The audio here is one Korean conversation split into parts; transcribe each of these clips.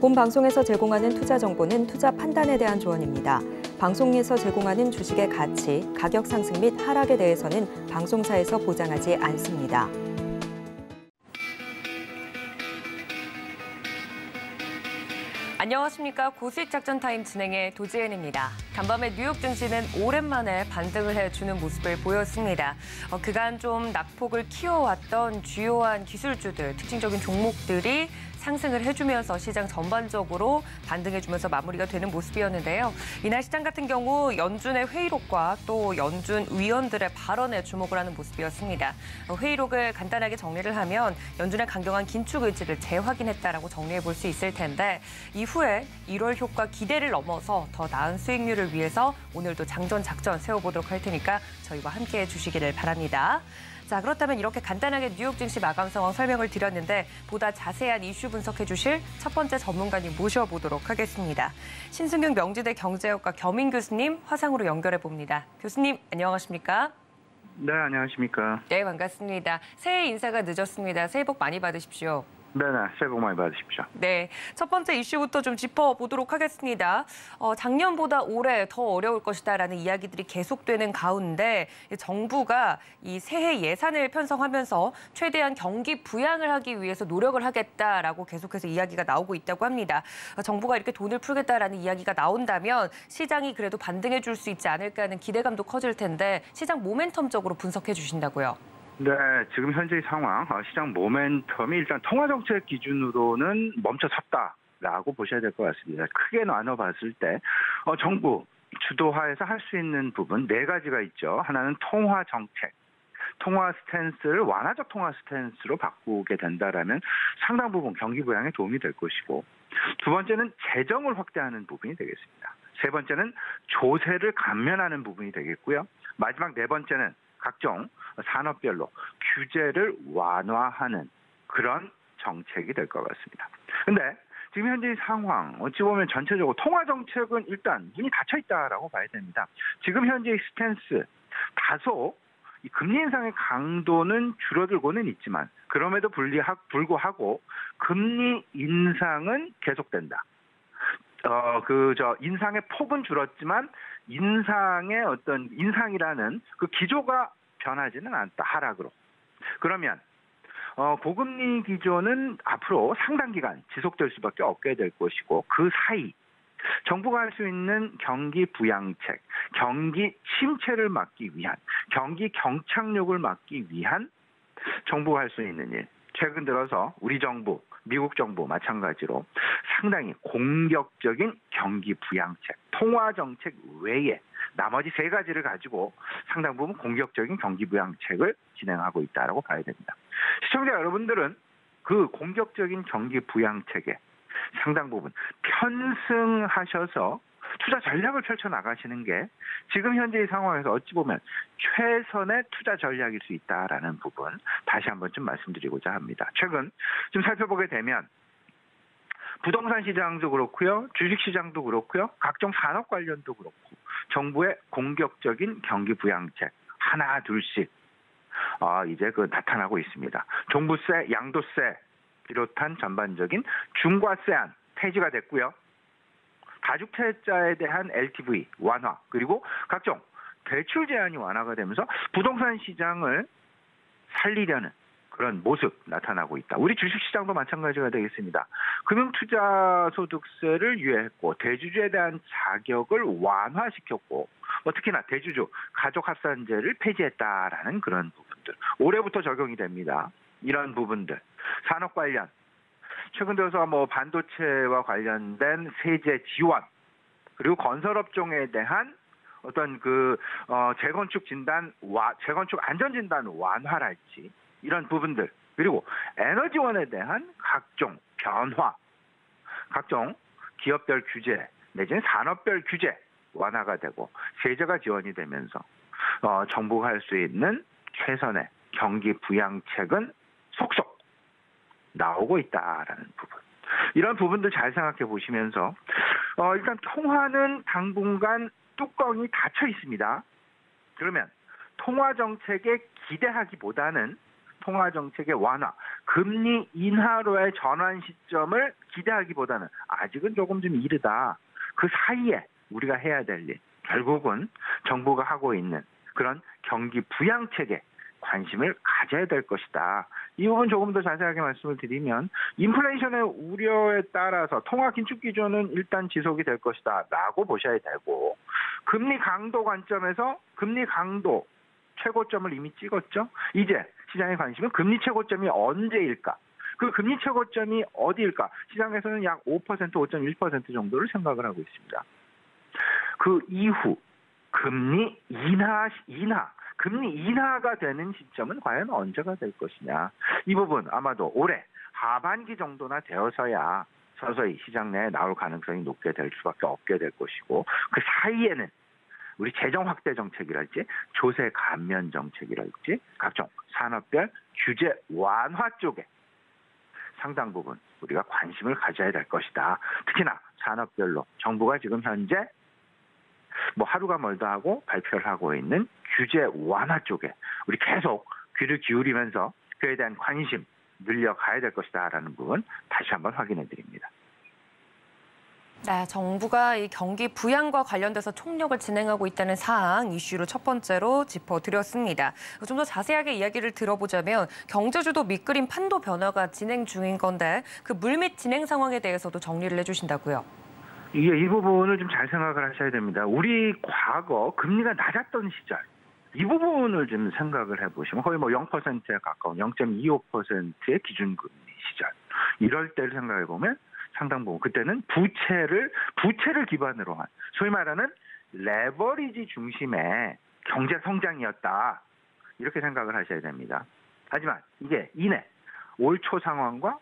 본 방송에서 제공하는 투자 정보는 투자 판단에 대한 조언입니다. 방송에서 제공하는 주식의 가치, 가격 상승 및 하락에 대해서는 방송사에서 보장하지 않습니다. 안녕하십니까. 고수익 작전 타임 진행의 도지은입니다. 간밤에 뉴욕 증시는 오랜만에 반등을 해주는 모습을 보였습니다. 그간 좀 낙폭을 키워왔던 주요한 기술주들, 특징적인 종목들이 상승을 해주면서 시장 전반적으로 반등해주면서 마무리가 되는 모습이었는데요. 이날 시장 같은 경우 연준의 회의록과 또 연준 위원들의 발언에 주목을 하는 모습이었습니다. 회의록을 간단하게 정리를 하면 연준의 강경한 긴축 의지를 재확인했다라고 정리해 볼 수 있을 텐데 이후에 1월 효과 기대를 넘어서 더 나은 수익률을 위해서 오늘도 장전 작전 세워보도록 할 테니까 저희와 함께해 주시기를 바랍니다. 자, 그렇다면 이렇게 간단하게 뉴욕 증시 마감 상황 설명을 드렸는데 보다 자세한 이슈 분석해 주실 첫 번째 전문가님 모셔보도록 하겠습니다. 신승균 명지대 경제학과 겸임 교수님 화상으로 연결해 봅니다. 교수님 안녕하십니까? 네, 안녕하십니까? 네, 반갑습니다. 새해 인사가 늦었습니다. 새해 복 많이 받으십시오. 네, 새해 복 많이 받으십시오. 네, 첫 번째 이슈부터 좀 짚어보도록 하겠습니다. 작년보다 올해 더 어려울 것이다라는 이야기들이 계속되는 가운데 정부가 이 새해 예산을 편성하면서 최대한 경기 부양을 하기 위해서 노력을 하겠다라고 계속해서 이야기가 나오고 있다고 합니다. 정부가 이렇게 돈을 풀겠다라는 이야기가 나온다면 시장이 그래도 반등해 줄 수 있지 않을까 하는 기대감도 커질 텐데 시장 모멘텀적으로 분석해 주신다고요? 네, 지금 현재의 상황, 시장 모멘텀이 일단 통화정책 기준으로는 멈춰섰다라고 보셔야 될 것 같습니다. 크게 나눠봤을 때 정부 주도하에서 할 수 있는 부분 네 가지가 있죠. 하나는 통화정책. 통화 스탠스를 완화적 통화 스탠스로 바꾸게 된다라면 상당 부분 경기 부양에 도움이 될 것이고 두 번째는 재정을 확대하는 부분이 되겠습니다. 세 번째는 조세를 감면하는 부분이 되겠고요. 마지막 네 번째는 각종 산업별로 규제를 완화하는 그런 정책이 될 것 같습니다. 근데 지금 현재의 상황 어찌 보면 전체적으로 통화 정책은 일단 문이 닫혀 있다라고 봐야 됩니다. 지금 현재의 스탠스 다소 이 금리 인상의 강도는 줄어들고는 있지만 그럼에도 불구하고 금리 인상은 계속된다. 인상의 폭은 줄었지만 인상이라는 그 기조가 변하지는 않다, 하락으로. 그러면, 고금리 기조는 앞으로 상당 기간 지속될 수밖에 없게 될 것이고, 그 사이, 정부가 할 수 있는 경기 부양책, 경기 침체를 막기 위한, 경기 경착륙을 막기 위한 정부가 할 수 있는 일. 최근 들어서 우리 정부, 미국 정부 마찬가지로 상당히 공격적인 경기 부양책, 통화 정책 외에 나머지 세 가지를 가지고 상당 부분 공격적인 경기 부양책을 진행하고 있다고 봐야 됩니다. 시청자 여러분들은 그 공격적인 경기 부양책에 상당 부분 편승하셔서 투자 전략을 펼쳐나가시는 게 지금 현재의 상황에서 어찌 보면 최선의 투자 전략일 수 있다라는 부분 다시 한번 좀 말씀드리고자 합니다. 최근 좀 살펴보게 되면 부동산 시장도 그렇고요. 주식시장도 그렇고요. 각종 산업 관련도 그렇고 정부의 공격적인 경기 부양책 하나 둘씩 이제 나타나고 있습니다. 종부세, 양도세 비롯한 전반적인 중과세안 폐지가 됐고요. 다주택자에 대한 LTV 완화 그리고 각종 대출 제한이 완화가 되면서 부동산 시장을 살리려는 그런 모습 나타나고 있다. 우리 주식시장도 마찬가지가 되겠습니다. 금융투자소득세를 유예했고 대주주에 대한 자격을 완화시켰고 특히나 대주주 가족합산제를 폐지했다라는 그런 부분들. 올해부터 적용이 됩니다. 이런 부분들. 산업 관련. 최근 들어서 반도체와 관련된 세제 지원 그리고 건설업종에 대한 어떤 재건축 안전 진단 완화랄지 이런 부분들 그리고 에너지원에 대한 각종 변화, 각종 기업별 규제 내지는 산업별 규제 완화가 되고 세제가 지원이 되면서 정부가 할 수 있는 최선의 경기 부양책은 속속 나오고 있다라는 부분. 이런 부분들 잘 생각해 보시면서 일단 통화는 당분간 뚜껑이 닫혀 있습니다. 그러면 통화 정책에 기대하기보다는 통화정책의 완화, 금리 인하로의 전환 시점을 기대하기보다는 아직은 조금 좀 이르다. 그 사이에 우리가 해야 될 일, 결국은 정부가 하고 있는 그런 경기 부양책에 관심을 가져야 될 것이다. 이 부분 조금 더 자세하게 말씀을 드리면 인플레이션의 우려에 따라서 통화 긴축 기조는 일단 지속이 될 것이다 라고 보셔야 되고, 금리 강도 관점에서 금리 강도 최고점을 이미 찍었죠. 이제 시장의 관심은 금리 최고점이 언제일까? 그 금리 최고점이 어디일까? 시장에서는 약 5%, 5.1% 정도를 생각을 하고 있습니다. 그 이후 금리 인하가 되는 시점은 과연 언제가 될 것이냐. 이 부분 아마도 올해 하반기 정도나 되어서야 서서히 시장 내에 나올 가능성이 높게 될 수밖에 없게 될 것이고, 그 사이에는 우리 재정 확대 정책이랄지 조세 감면 정책이랄지 각종 산업별 규제 완화 쪽에 상당 부분 우리가 관심을 가져야 될 것이다. 특히나 산업별로 정부가 지금 현재 하루가 멀다 하고 발표를 하고 있는 규제 완화 쪽에 우리 계속 귀를 기울이면서 그에 대한 관심 늘려가야 될 것이다라는 부분 다시 한번 확인해 드립니다. 네, 정부가 이 경기 부양과 관련돼서 총력을 진행하고 있다는 사항 이슈로 첫 번째로 짚어드렸습니다. 좀 더 자세하게 이야기를 들어보자면 경제주도 밑그림 판도 변화가 진행 중인 건데 그 물밑 진행 상황에 대해서도 정리를 해주신다고요. 이 부분을 좀 잘 생각을 하셔야 됩니다. 우리 과거 금리가 낮았던 시절 이 부분을 좀 생각을 해보시면 거의 0%에 가까운 0.25%의 기준금리 시절, 이럴 때를 생각해보면 상당 부분 그때는 부채를 기반으로 한 소위 말하는 레버리지 중심의 경제 성장이었다, 이렇게 생각을 하셔야 됩니다. 하지만 이게 이내 올 초 상황과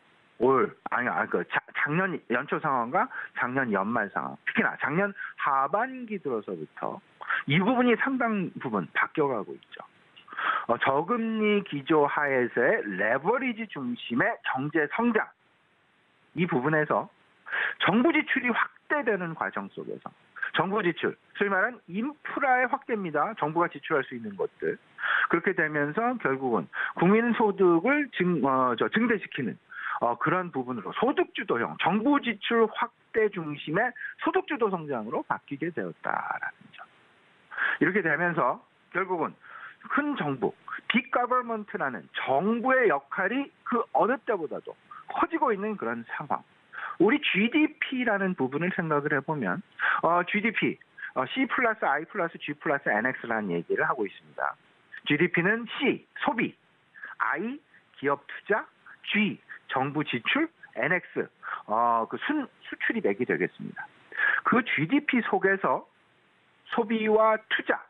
작년 연초 상황과 작년 연말 상황, 특히나 작년 하반기 들어서부터 이 부분이 상당 부분 바뀌어가고 있죠. 저금리 기조 하에서의 레버리지 중심의 경제 성장, 이 부분에서 정부 지출이 확대되는 과정 속에서 정부 지출, 소위 말하는 인프라의 확대입니다. 정부가 지출할 수 있는 것들. 그렇게 되면서 결국은 국민 소득을 증대시키는 그런 부분으로 소득주도형, 정부 지출 확대 중심의 소득주도 성장으로 바뀌게 되었다라는 점. 이렇게 되면서 결국은 큰 정부, 빅 거버먼트라는 정부의 역할이 그 어느 때보다도 커지고 있는 그런 상황. 우리 GDP라는 부분을 생각을 해보면 GDP, C 플러스 I 플러스 G 플러스 NX라는 얘기를 하고 있습니다. GDP는 C, 소비, I, 기업 투자, G, 정부 지출, NX, 수출이 맥이 되겠습니다. 그 GDP 속에서 소비와 투자,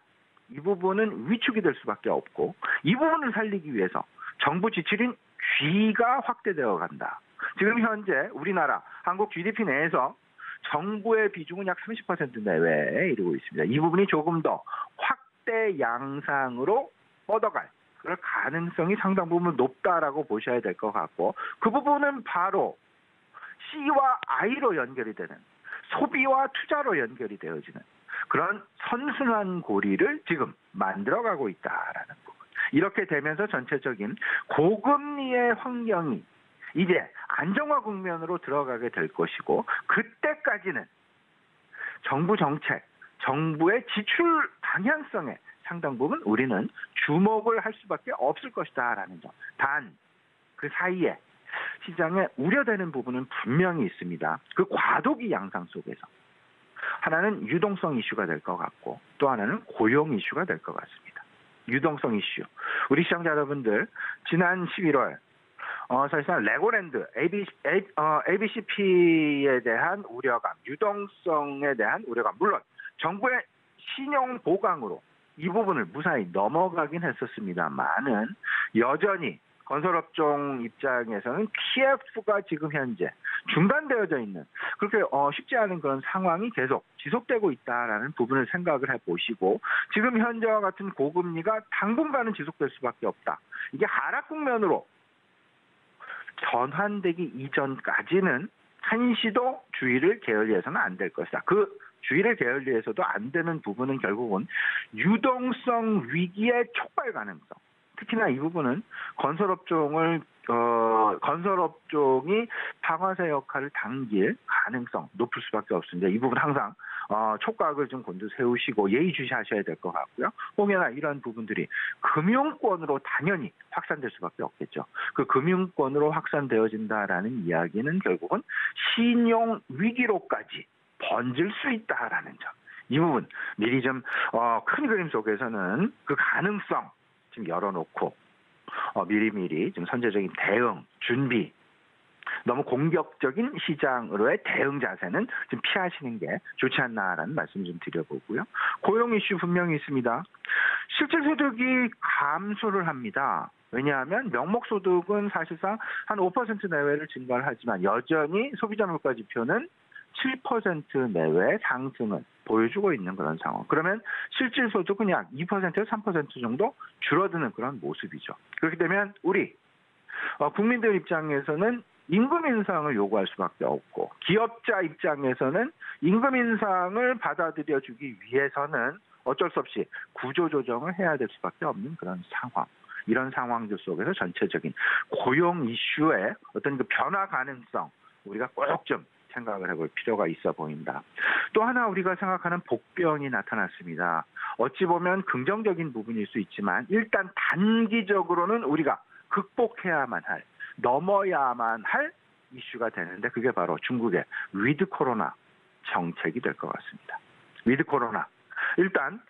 이 부분은 위축이 될 수밖에 없고, 이 부분을 살리기 위해서 정부 지출인 G가 확대되어 간다. 지금 현재 우리나라 한국 GDP 내에서 정부의 비중은 약 30% 내외에 이르고 있습니다. 이 부분이 조금 더 확대 양상으로 뻗어갈 그럴 가능성이 상당 부분 높다라고 보셔야 될 것 같고, 그 부분은 바로 C와 I로 연결이 되는, 소비와 투자로 연결이 되어지는 그런 선순환 고리를 지금 만들어가고 있다라는 부분. 이렇게 되면서 전체적인 고금리의 환경이 이제 안정화 국면으로 들어가게 될 것이고, 그때까지는 정부 정책, 정부의 지출 방향성에 상당 부분 우리는 주목을 할 수밖에 없을 것이다라는 점. 단 그 사이에 시장에 우려되는 부분은 분명히 있습니다. 그 과도기 양상 속에서 하나는 유동성 이슈가 될 것 같고, 또 하나는 고용 이슈가 될 것 같습니다. 유동성 이슈. 우리 시청자 여러분들 지난 11월 사실상 레고랜드, ABCP에 대한 우려감, 유동성에 대한 우려감, 물론 정부의 신용 보강으로 이 부분을 무사히 넘어가긴 했었습니다만은 여전히 건설업종 입장에서는 PF가 지금 현재 중단되어져 있는, 그렇게 쉽지 않은 그런 상황이 계속 지속되고 있다라는 부분을 생각을 해보시고, 지금 현재와 같은 고금리가 당분간은 지속될 수밖에 없다. 이게 하락 국면으로 전환되기 이전까지는 한시도 주의를 게을리해서는 안 될 것이다. 그 주의를 게을리해서도 안 되는 부분은 결국은 유동성 위기의 촉발 가능성, 특히나 이 부분은 건설업종이 방아쇠 역할을 당길 가능성 높을 수밖에 없습니다. 이 부분 항상 촉각을 좀 곤두세우시고 예의주시하셔야 될 것 같고요. 혹여나 이런 부분들이 금융권으로 당연히 확산될 수밖에 없겠죠. 그 금융권으로 확산되어진다라는 이야기는 결국은 신용 위기로까지 번질 수 있다라는 점. 이 부분 미리 좀 큰 그림 속에서는 그 가능성 지금 열어놓고 미리미리 좀 선제적인 대응, 준비, 너무 공격적인 시장으로의 대응 자세는 좀 피하시는 게 좋지 않나라는 말씀 좀 드려보고요. 고용 이슈 분명히 있습니다. 실질 소득이 감소를 합니다. 왜냐하면 명목소득은 사실상 한 5% 내외를 증가를 하지만 여전히 소비자 물가 지표는 7% 내외 상승을 보여주고 있는 그런 상황. 그러면 실질 소득은 약 2%에서 3% 정도 줄어드는 그런 모습이죠. 그렇게 되면 우리 국민들 입장에서는 임금 인상을 요구할 수밖에 없고 기업자 입장에서는 임금 인상을 받아들여주기 위해서는 어쩔 수 없이 구조조정을 해야 될 수밖에 없는 그런 상황. 이런 상황들 속에서 전체적인 고용 이슈의 어떤 그 변화 가능성 우리가 꼭 좀 생각을 해볼 필요가 있어 보인다. 또 하나 우리가 생각하는 복병이 나타났습니다. 어찌 보면 긍정적인 부분일 수 있지만 일단 단기적으로는 우리가 극복해야만 할, 넘어야만 할 이슈가 되는데 그게 바로 중국의 위드 코로나 정책이 될 것 같습니다. 위드 코로나. 일단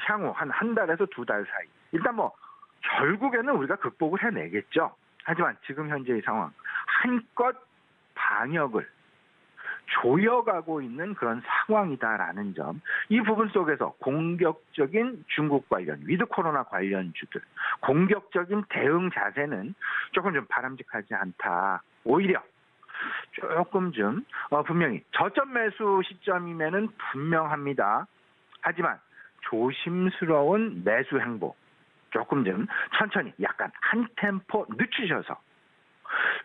향후 한 달에서 두 달 사이. 일단 결국에는 우리가 극복을 해내겠죠. 하지만 지금 현재의 상황 한껏 방역을 조여가고 있는 그런 상황이다라는 점, 이 부분 속에서 공격적인 중국 관련, 위드 코로나 관련주들, 공격적인 대응 자세는 조금 좀 바람직하지 않다. 오히려 조금 좀 분명히 저점 매수 시점이면은 분명합니다. 하지만 조심스러운 매수 행보, 조금 좀 천천히 약간 한 템포 늦추셔서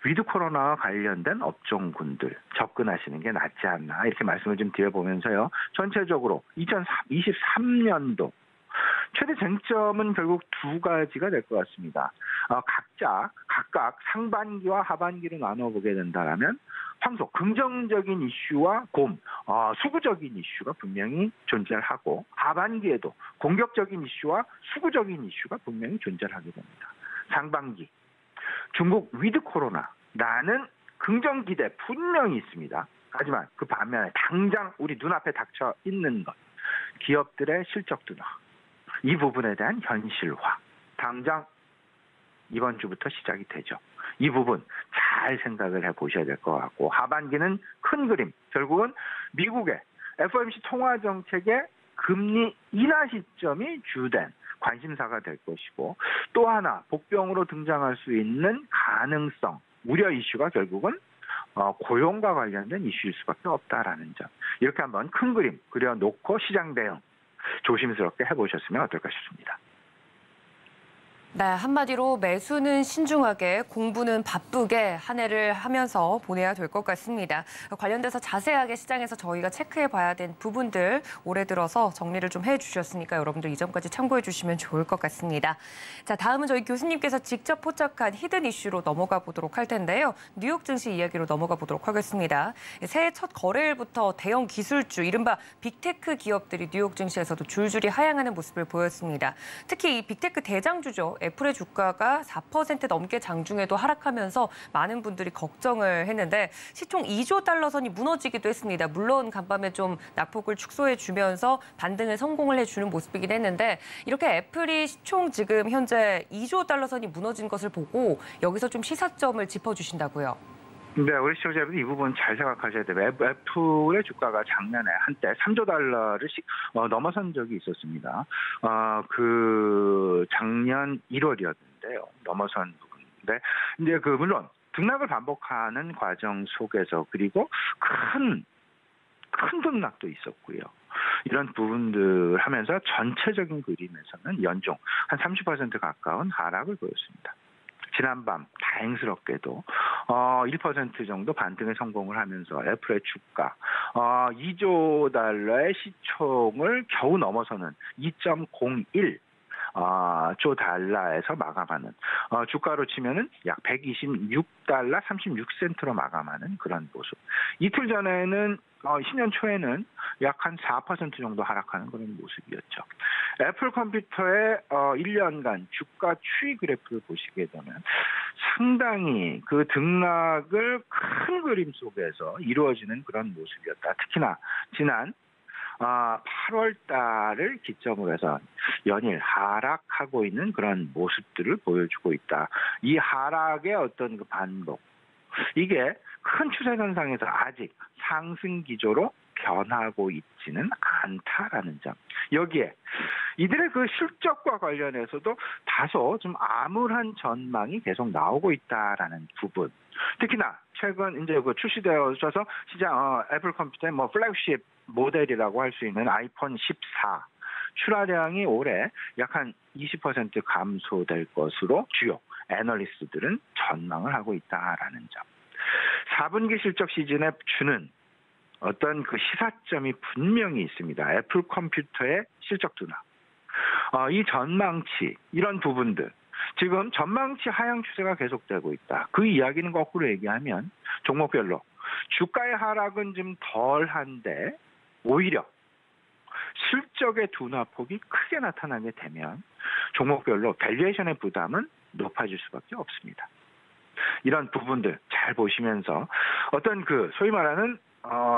위드 코로나와 관련된 업종군들 접근하시는 게 낫지 않나 이렇게 말씀을 좀 드려보면서요. 전체적으로 2023년도 최대 쟁점은 결국 두 가지가 될 것 같습니다. 각각 상반기와 하반기로 나눠보게 된다면 황소 긍정적인 이슈와 수구적인 이슈가 분명히 존재를 하고 하반기에도 공격적인 이슈와 수구적인 이슈가 분명히 존재를 하게 됩니다. 상반기 중국 위드 코로나라는 긍정 기대 분명히 있습니다. 하지만 그 반면에 당장 우리 눈앞에 닥쳐 있는 것, 기업들의 실적 둔화, 이 부분에 대한 현실화, 당장 이번 주부터 시작이 되죠. 이 부분 잘 생각을 해보셔야 될 것 같고 하반기는 큰 그림, 결국은 미국의 FOMC 통화정책의 금리 인하 시점이 주된 관심사가 될 것이고 또 하나 복병으로 등장할 수 있는 가능성, 우려 이슈가 결국은 고용과 관련된 이슈일 수밖에 없다라는 점. 이렇게 한번 큰 그림 그려놓고 시장 대응 조심스럽게 해보셨으면 어떨까 싶습니다. 네, 한마디로 매수는 신중하게, 공부는 바쁘게 한 해를 하면서 보내야 될 것 같습니다. 관련돼서 자세하게 시장에서 저희가 체크해 봐야 된 부분들 올해 들어서 정리를 좀 해주셨으니까 여러분들 이 점까지 참고해 주시면 좋을 것 같습니다. 자, 다음은 저희 교수님께서 직접 포착한 히든 이슈로 넘어가 보도록 할 텐데요. 뉴욕 증시 이야기로 넘어가 보도록 하겠습니다. 새해 첫 거래일부터 대형 기술주, 이른바 빅테크 기업들이 뉴욕 증시에서도 줄줄이 하향하는 모습을 보였습니다. 특히 이 빅테크 대장주죠. 애플의 주가가 4% 넘게 장중에도 하락하면서 많은 분들이 걱정을 했는데 시총 2조 달러 선이 무너지기도 했습니다. 물론 간밤에 좀 낙폭을 축소해주면서 반등을 성공을 해주는 모습이긴 했는데 이렇게 애플이 시총 지금 현재 2조 달러 선이 무너진 것을 보고 여기서 좀 시사점을 짚어주신다고요. 네, 우리 시청자 여러분 이 부분 잘 생각하셔야 돼요. 애플의 주가가 작년에 한때 3조 달러를 넘어선 적이 있었습니다. 그 작년 1월이었는데요. 넘어선 부분인데 이제 물론 등락을 반복하는 과정 속에서 그리고 큰 등락도 있었고요. 이런 부분들 하면서 전체적인 그림에서는 연중 한 30% 가까운 하락을 보였습니다. 지난밤 다행스럽게도 1% 정도 반등에 성공을 하면서 애플의 주가 2조 달러의 시총을 겨우 넘어서는 2.01 조 달러에서 마감하는 주가로 치면은 약 126달러 36센트로 마감하는 그런 모습. 이틀 전에는 10년 초에는 약 한 4% 정도 하락하는 그런 모습이었죠. 애플 컴퓨터의 1년간 주가 추이 그래프를 보시게 되면 상당히 그 등락을 큰 그림 속에서 이루어지는 그런 모습이었다. 특히나 지난 8월 달을 기점으로 해서 연일 하락하고 있는 그런 모습들을 보여주고 있다. 이 하락의 어떤 그 반복, 이게 큰 추세 현상에서 아직 상승 기조로 변하고 있지는 않다라는 점. 여기에 이들의 그 실적과 관련해서도 다소 좀 암울한 전망이 계속 나오고 있다라는 부분. 특히나 최근 이제 그 출시되어서 시장 애플 컴퓨터의 플래그십 모델이라고 할 수 있는 아이폰 14 출하량이 올해 약 한 20% 감소될 것으로 주요 애널리스트들은 전망을 하고 있다라는 점. 4분기 실적 시즌에 주는 어떤 그 시사점이 분명히 있습니다. 애플 컴퓨터의 실적 둔화, 이 전망치, 이런 부분들. 지금 전망치 하향 추세가 계속되고 있다. 그 이야기는 거꾸로 얘기하면 종목별로 주가의 하락은 좀 덜한데 오히려 실적의 둔화폭이 크게 나타나게 되면 종목별로 밸류에이션의 부담은 높아질 수밖에 없습니다. 이런 부분들 잘 보시면서 어떤 그 소위 말하는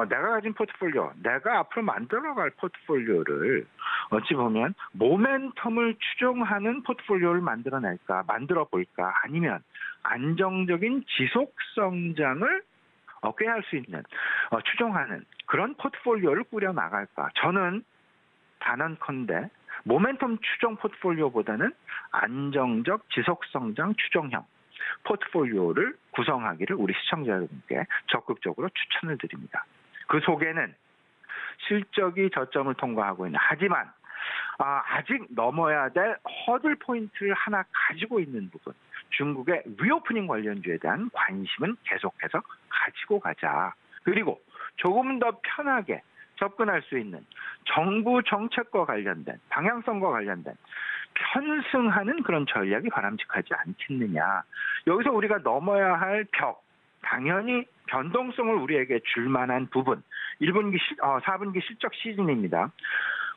내가 가진 포트폴리오, 내가 앞으로 만들어갈 포트폴리오를 어찌 보면 모멘텀을 추종하는 포트폴리오를 만들어낼까, 만들어볼까, 아니면 안정적인 지속 성장을 꾀할 수 있는 추종하는 그런 포트폴리오를 꾸려 나갈까. 저는 단언컨대 모멘텀 추종 포트폴리오보다는 안정적 지속 성장 추종형 포트폴리오를 구성하기를 우리 시청자 여러분께 적극적으로 추천을 드립니다. 그 속에는 실적이 저점을 통과하고 있는, 하지만 아직 넘어야 될 허들 포인트를 하나 가지고 있는 부분, 중국의 리오프닝 관련주에 대한 관심은 계속해서 가지고 가자. 그리고 조금 더 편하게 접근할 수 있는 정부 정책과 관련된, 방향성과 관련된 편승하는 그런 전략이 바람직하지 않겠느냐. 여기서 우리가 넘어야 할 벽, 당연히 변동성을 우리에게 줄 만한 부분, 4분기 실적 시즌입니다.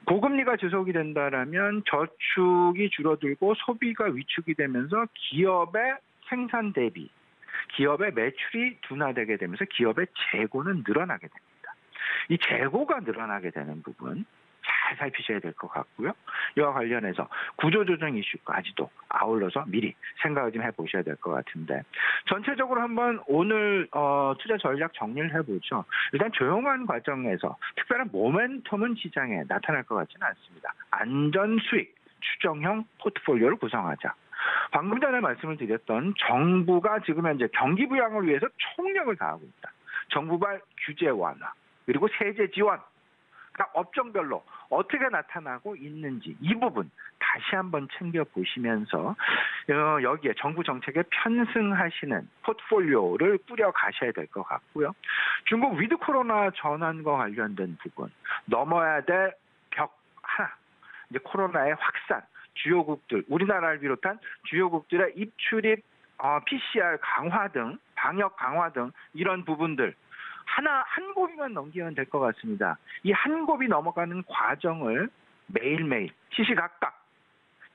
고금리가 지속이 된다라면 저축이 줄어들고 소비가 위축이 되면서 기업의 생산 대비, 기업의 매출이 둔화되게 되면서 기업의 재고는 늘어나게 됩니다. 이 재고가 늘어나게 되는 부분 잘 살피셔야 될 것 같고요. 이와 관련해서 구조조정 이슈까지도 아울러서 미리 생각을 좀 해보셔야 될 것 같은데, 전체적으로 한번 오늘 투자 전략 정리를 해보죠. 일단 조용한 과정에서 특별한 모멘텀은 시장에 나타날 것 같지는 않습니다. 안전 수익 추정형 포트폴리오를 구성하자. 방금 전에 말씀을 드렸던 정부가 지금 현재 경기 부양을 위해서 총력을 다하고 있다. 정부발 규제 완화, 그리고 세제 지원, 업종별로 어떻게 나타나고 있는지 이 부분 다시 한번 챙겨보시면서 여기에 정부 정책에 편승하시는 포트폴리오를 꾸려 가셔야 될 것 같고요. 중국 위드 코로나 전환과 관련된 부분, 넘어야 될 벽 하나, 이제 코로나의 확산, 주요국들, 우리나라를 비롯한 주요국들의 입출입, PCR 강화 등, 방역 강화 등 이런 부분들 한 고비만 넘기면 될 것 같습니다. 이 한 고비 넘어가는 과정을 매일매일 시시각각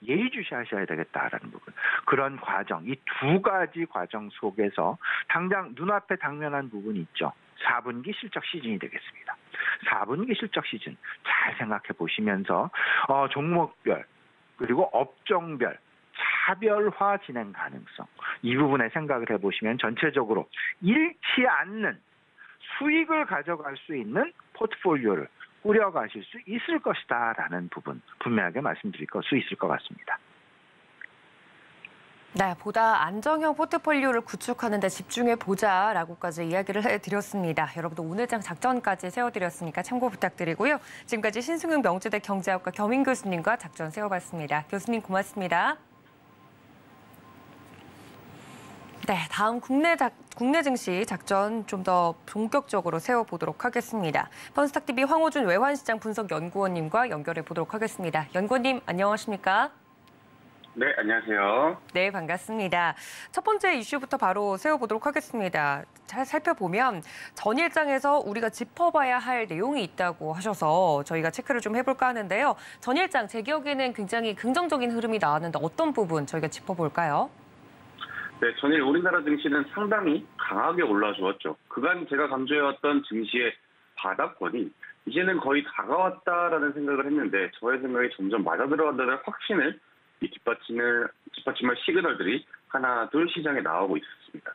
예의주시하셔야 되겠다라는 부분. 그런 과정, 이 두 가지 과정 속에서 당장 눈앞에 당면한 부분이 있죠. 4분기 실적 시즌이 되겠습니다. 4분기 실적 시즌 잘 생각해 보시면서 종목별 그리고 업종별 차별화 진행 가능성, 이 부분에 생각을 해보시면 전체적으로 잃지 않는 수익을 가져갈 수 있는 포트폴리오를 꾸려가실 수 있을 것이다라는 부분 분명하게 말씀드릴 수 있을 것 같습니다. 네, 보다 안정형 포트폴리오를 구축하는 데 집중해보자라고까지 이야기를 해드렸습니다. 여러분도 오늘장 작전까지 세워드렸으니까 참고 부탁드리고요. 지금까지 신승용 명지대 경제학과 겸임 교수님과 작전 세워봤습니다. 교수님 고맙습니다. 네, 다음 국내 증시 작전 좀 더 본격적으로 세워보도록 하겠습니다. 펀스탁TV 황호준 외환시장 분석연구원님과 연결해 보도록 하겠습니다. 연구원님 안녕하십니까? 네, 안녕하세요. 네, 반갑습니다. 첫 번째 이슈부터 바로 세워보도록 하겠습니다. 잘 살펴보면 전일장에서 우리가 짚어봐야 할 내용이 있다고 하셔서 저희가 체크를 좀 해볼까 하는데요. 전일장, 제 기억에는 굉장히 긍정적인 흐름이 나왔는데 어떤 부분 저희가 짚어볼까요? 네, 전일 우리나라 증시는 상당히 강하게 올라주었죠. 그간 제가 강조해왔던 증시의 바닥권이 이제는 거의 다가왔다라는 생각을 했는데 저의 생각이 점점 맞아들어간다는 확신을 뒷받침할 시그널들이 하나 둘 시장에 나오고 있었습니다.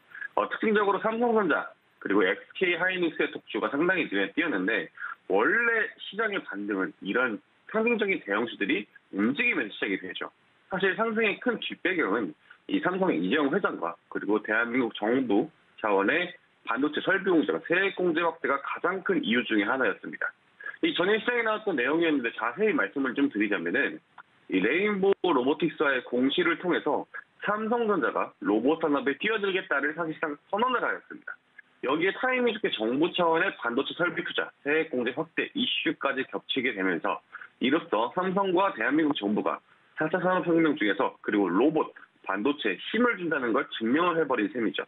특징적으로 삼성전자 그리고 SK하이닉스의 독주가 상당히 눈에 띄었는데 원래 시장의 반등은 이런 상징적인 대형주들이 움직이면서 시작이 되죠. 사실 상승의 큰 뒷배경은 이 삼성의 이재용 회장과 그리고 대한민국 정부 차원의 반도체 설비 공제가 세액 공제 확대가 가장 큰 이유 중에 하나였습니다. 이 전일 시장에 나왔던 내용이었는데 자세히 말씀을 좀 드리자면은 이 레인보우 로보틱스와의 공시를 통해서 삼성전자가 로봇 산업에 뛰어들겠다를 사실상 선언을 하였습니다. 여기에 타이밍 좋게 정부 차원의 반도체 설비 투자, 세액 공제 확대 이슈까지 겹치게 되면서 이로써 삼성과 대한민국 정부가 4차 산업혁명 중에서 그리고 로봇, 반도체에 힘을 준다는 걸 증명을 해버린 셈이죠.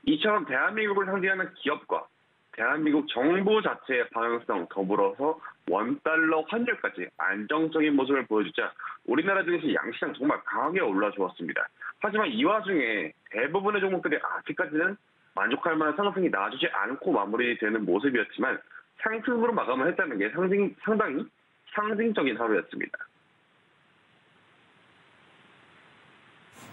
이처럼 대한민국을 상징하는 기업과 대한민국 정부 자체의 방향성 더불어서 원달러 환율까지 안정적인 모습을 보여주자 우리나라 증시 양시장 정말 강하게 올라주었습니다. 하지만 이 와중에 대부분의 종목들이 아직까지는 만족할 만한 상승이 나와주지 않고 마무리되는 모습이었지만 상승으로 마감을 했다는 게 상당히 상징적인 하루였습니다.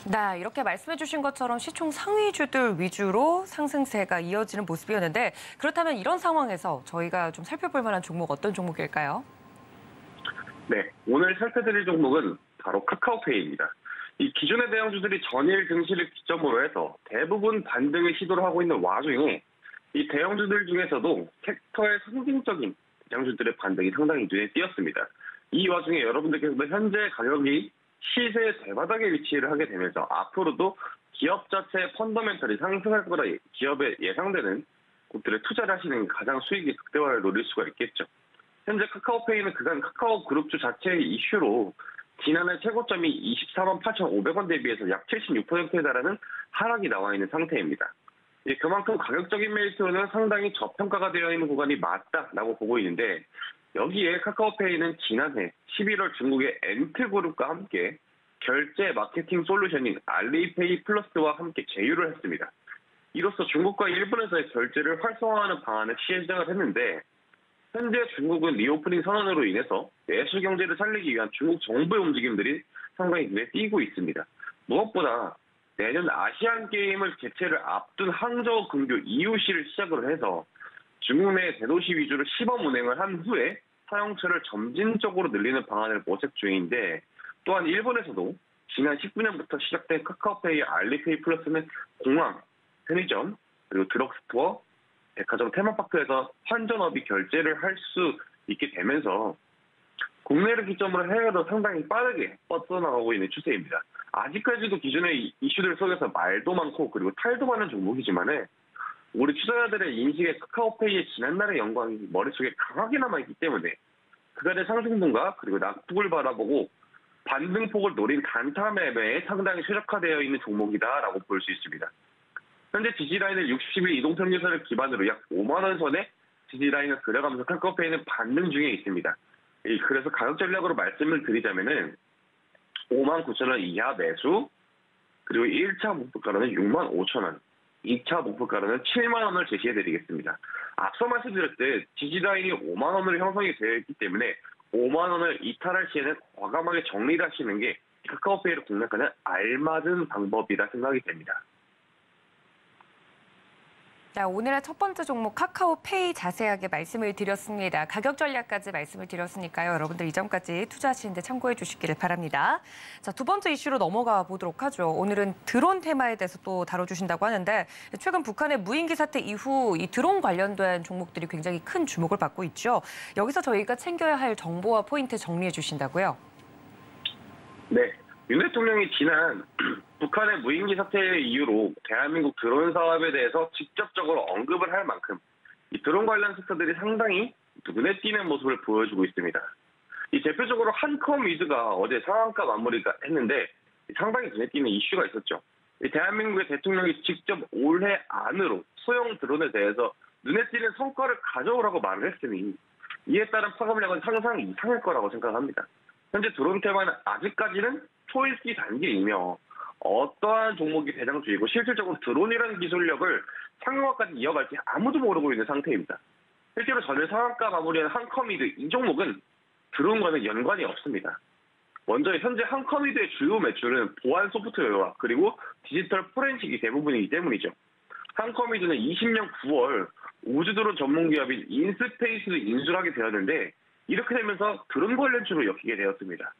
네, 이렇게 말씀해 주신 것처럼 시총 상위주들 위주로 상승세가 이어지는 모습이었는데 그렇다면 이런 상황에서 저희가 좀 살펴볼 만한 종목 어떤 종목일까요? 네, 오늘 살펴드릴 종목은 바로 카카오페이입니다. 이 기존의 대형주들이 전일 증시를 기점으로 해서 대부분 반등을 시도를 하고 있는 와중에 이 대형주들 중에서도 섹터의 상징적인 대형주들의 반등이 상당히 눈에 띄었습니다. 이 와중에 여러분들께서도 현재 가격이 시세 대바닥에 위치를 하게 되면서 앞으로도 기업 자체의 펀더멘털이 상승할 거라 기업에 예상되는 곳들에 투자를 하시는 게 가장 수익이 극대화를 노릴 수가 있겠죠. 현재 카카오페이는 그간 카카오 그룹주 자체의 이슈로 지난해 최고점이 24만 8,500원 대비해서 약 76%에 달하는 하락이 나와 있는 상태입니다. 그만큼 가격적인 메리트로는 상당히 저평가가 되어 있는 구간이 맞다라고 보고 있는데 여기에 카카오페이는 지난해 11월 중국의 엔트그룹과 함께 결제 마케팅 솔루션인 알리페이 플러스와 함께 제휴를 했습니다. 이로써 중국과 일본에서의 결제를 활성화하는 방안을 시행을 했는데 현재 중국은 리오프닝 선언으로 인해서 내수 경제를 살리기 위한 중국 정부의 움직임들이 상당히 눈에 띄고 있습니다. 무엇보다 내년 아시안게임을 개최를 앞둔 항저우 근교 EUC를 시작으로 해서 중국 내 대도시 위주로 시범 운행을 한 후에 사용처를 점진적으로 늘리는 방안을 모색 중인데 또한 일본에서도 지난 19년부터 시작된 카카오페이 알리페이 플러스는 공항, 편의점, 그리고 드럭스토어, 백화점 테마파크에서 환전업이 결제를 할 수 있게 되면서 국내를 기점으로 해외도 상당히 빠르게 뻗어나가고 있는 추세입니다. 아직까지도 기존의 이슈들 속에서 말도 많고 그리고 탈도 많은 종목이지만 우리 투자자들의 인식에 카카오페이의 지난날의 영광이 머릿속에 강하게 남아있기 때문에 그간의 상승분과 그리고 낙폭을 바라보고 반등폭을 노린 단타 매매에 상당히 최적화되어 있는 종목이다라고 볼 수 있습니다. 현재 지지라인을 60일 이동평균선을 기반으로 약 5만 원 선에 지지라인을 그려가면서 카카오페이는 반등 중에 있습니다. 그래서 가격 전략으로 말씀을 드리자면은 5만 9천 원 이하 매수, 그리고 1차 목표가로는 6만 5천 원, 2차 목표가로는 7만 원을 제시해드리겠습니다. 앞서 말씀드렸듯 지지라인이 5만 원으로 형성이 되어 있기 때문에 5만 원을 이탈할 시에는 과감하게 정리를 하시는 게 카카오페이를 공략하는 알맞은 방법이라 생각이 됩니다. 자, 오늘의 첫 번째 종목 카카오페이 자세하게 말씀을 드렸습니다. 가격 전략까지 말씀을 드렸으니까요. 여러분들 이 점까지 투자하시는데 참고해 주시기를 바랍니다. 자, 두 번째 이슈로 넘어가 보도록 하죠. 오늘은 드론 테마에 대해서 또 다뤄주신다고 하는데 최근 북한의 무인기 사태 이후 이 드론 관련된 종목들이 굉장히 큰 주목을 받고 있죠. 여기서 저희가 챙겨야 할 정보와 포인트 정리해 주신다고요? 네. 윤 대통령이 지난 북한의 무인기 사태 이후로 대한민국 드론 사업에 대해서 직접적으로 언급을 할 만큼 이 드론 관련 섹터들이 상당히 눈에 띄는 모습을 보여주고 있습니다. 이 대표적으로 한컴위드가 어제 상한가 마무리가 했는데 상당히 눈에 띄는 이슈가 있었죠. 대한민국의 대통령이 직접 올해 안으로 소형 드론에 대해서 눈에 띄는 성과를 가져오라고 말을 했으니 이에 따른 파급력은 상상 이상일 거라고 생각합니다. 현재 드론 테마는 아직까지는 초일기 단계이며 어떠한 종목이 대장주이고 실질적으로 드론이라는 기술력을 상용화까지 이어갈지 아무도 모르고 있는 상태입니다. 실제로 전일 상한가 마무리한 한커미드 이 종목은 드론과는 연관이 없습니다. 먼저 현재 한커미드의 주요 매출은 보안 소프트웨어와 그리고 디지털 포렌식이 대부분이기 때문이죠. 한커미드는 20년 9월 우주드론 전문기업인 인스페이스를 인수하게 되었는데 이렇게 되면서 드론 관련주로 엮이게 되었습니다.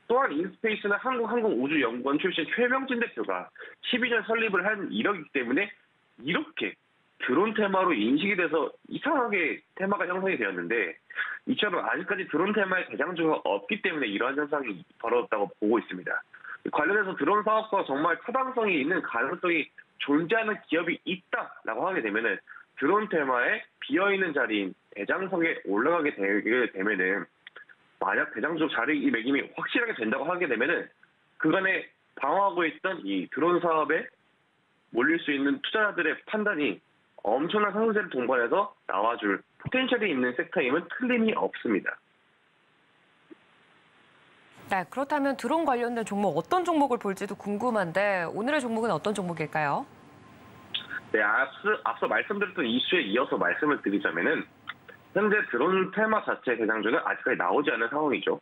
또한 인스페이스는 한국항공우주연구원 출신 최명진 대표가 12년 설립을 한 이력이기 때문에 이렇게 드론 테마로 인식이 돼서 이상하게 테마가 형성이 되었는데 이처럼 아직까지 드론 테마의 대장주가 없기 때문에 이러한 현상이 벌어졌다고 보고 있습니다. 관련해서 드론 사업과 정말 타당성이 있는 가능성이 존재하는 기업이 있다라고 하게 되면은 드론 테마에 비어있는 자리인 대장성에 올라가게 되게 되면은 만약 대장주 자리 매김이 확실하게 된다고 하게 되면은 그간에 방어하고 있던 이 드론 사업에 몰릴 수 있는 투자자들의 판단이 엄청난 상승세를 동반해서 나와줄 포텐셜이 있는 섹터임은 틀림이 없습니다. 네, 그렇다면 드론 관련된 종목 어떤 종목을 볼지도 궁금한데 오늘의 종목은 어떤 종목일까요? 네, 앞서 말씀드렸던 이슈에 이어서 말씀을 드리자면은 현재 드론 테마 자체 대장주는 아직까지 나오지 않은 상황이죠.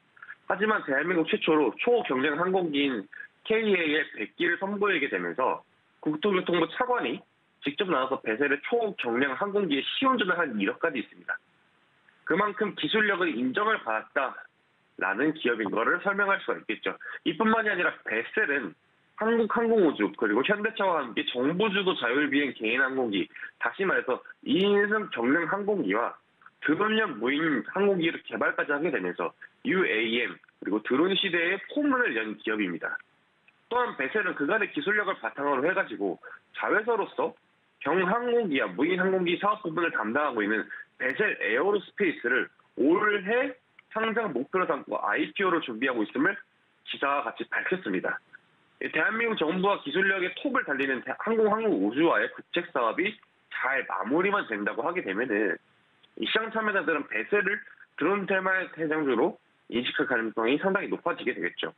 하지만 대한민국 최초로 초경량 항공기인 KA의 100기를 선보이게 되면서 국토교통부 차관이 직접 나와서 배셀의 초경량 항공기의 시운전을 한 이력까지 있습니다. 그만큼 기술력을 인정을 받았다라는 기업인 거를 설명할 수가 있겠죠. 이뿐만이 아니라 배셀은 한국항공우주 그리고 현대차와 함께 정부주도 자율비행 개인 항공기, 다시 말해서 2인승 경량 항공기와 드론형 무인 항공기를 개발까지 하게 되면서 UAM 그리고 드론 시대의 포문을 연 기업입니다. 또한 배셀은 그간의 기술력을 바탕으로 해가지고 자회사로서 경항공기와 무인 항공기 사업 부분을 담당하고 있는 배셀 에어로스페이스를 올해 상장 목표로 삼고 IPO를 준비하고 있음을 지사와 같이 밝혔습니다. 대한민국 정부와 기술력의 톱을 달리는 항공우주와의 구책 사업이 잘 마무리만 된다고 하게 되면은 이 시장 참여자들은 배셀을 드론 테마의 대장주로 인식할 가능성이 상당히 높아지게 되겠죠.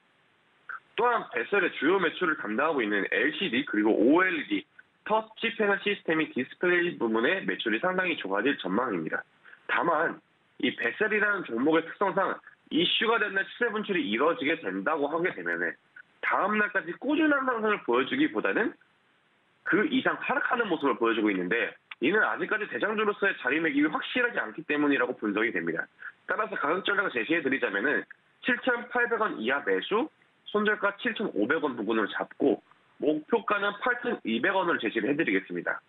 또한 배셀의 주요 매출을 담당하고 있는 LCD 그리고 OLED 터치 패널 시스템이 디스플레이 부문의 매출이 상당히 좋아질 전망입니다. 다만 이 배셀이라는 종목의 특성상 이슈가 된 날 시세 분출이 이루어지게 된다고 하게 되면 다음 날까지 꾸준한 상승을 보여주기보다는 그 이상 하락하는 모습을 보여주고 있는데 이는 아직까지 대장주로서의 자리매김이 확실하지 않기 때문이라고 분석이 됩니다. 따라서 가격 전략을 제시해드리자면은 7,800원 이하 매수, 손절가 7,500원 부근으로 잡고 목표가는 8,200원으로 제시를 해드리겠습니다.